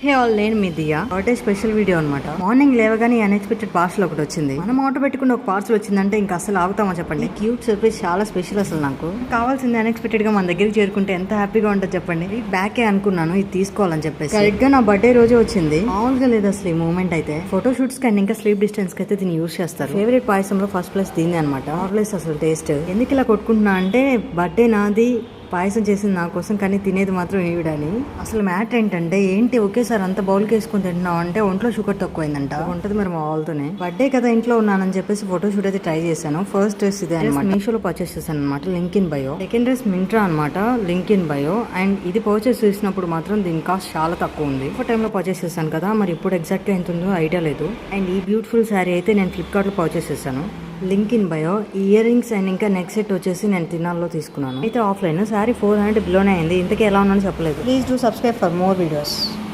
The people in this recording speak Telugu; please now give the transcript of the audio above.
హే ఆల్, నేను మీ దియా. బర్త్డే స్పెషల్ వీడియో అనమాట. మార్నింగ్ లేవగానే అన్ఎక్స్పెక్టెడ్ పార్సల్ ఒకటి వచ్చింది. మనం ఆర్డర్ పెట్టుకున్న ఒక పార్సల్ వచ్చిందంటే ఇంకా అసలు ఆగుతామా చెప్పండి. క్యూట్ సర్ప్రైజ్ చాలా స్పెషల్ అసలు. నాకు కావాల్సింది అన్ఎక్స్పెక్టెడ్ గా మన దగ్గరికి చేరుకుంటే ఎంత హ్యాపీగా ఉంటుంది చెప్పండి. బ్యాకే అనుకున్నాను ఇది తీసుకోవాలని చెప్పేసి. కరెక్ట్ గా నా బర్త్డే రోజే వచ్చింది. మామూలుగా లేదు అసలు ఈ మూమెంట్ అయితే. ఫోటో షూట్స్ కానీ ఇంకా స్లీప్ డిస్టెన్స్ కి అయితే దీన్ని యూస్ చేస్తారు. ఫేవరెట్ పాయసంలో ఫస్ట్ ప్లేస్ దీని అనమాట. ప్లేస్ అసలు టేస్ట్ ఎందుకు ఇలా కొట్టుకుంటున్నా అంటే బర్త్డే నాది, పాయసం చేసింది నా కోసం, కానీ తినేది మాత్రం ఈవిడని. అసలు మ్యాటర్ ఏంటంటే ఏంటి ఒకేసారి అంత బౌల్కి వేసుకుని తింటున్నావు అంటే ఒంట్లో షుగర్ తక్కువైందంట. ఉంటుంది మరి మా వాళ్ళతోనే. బర్త్డే కదా ఇంట్లో ఉన్నానని చెప్పేసి ఫోటో షూట్ అయితే ట్రై చేశాను. ఫస్ట్ డ్రెస్ ఇదే అనమాట. మీషోలో పర్చేస్ చేశాను అనమాట, link in bio. Second dress Myntra అనమాట, లింక్ ఇన్ బయో. అండ్ ఇది పర్చేస్ చేసినప్పుడు మాత్రం దీని కాస్ట్ చాలా తక్కువ ఉంది. ఒక టైంలో పర్చేస్ చేశాను కదా, మరి ఇప్పుడు ఎగ్జాక్ట్ గా ఎంత ఉందో ఐడియా లేదు. అండ్ ఈ బ్యూటిఫుల్ శారీ అయితే నేను ఫ్లిప్కార్ట్ లో పర్చేస్ చేశాను, link in bio. Ear rings and ఇంకా నెక్ సెట్ వచ్చేసి నేను తినాల్లో తీసుకున్నాను. అయితే ఆఫ్లైన్ శారీ 400 బిలోనే అయింది. ఇంతకీ ఎలా ఉన్నానో చెప్పలేదు. Please do subscribe for more videos.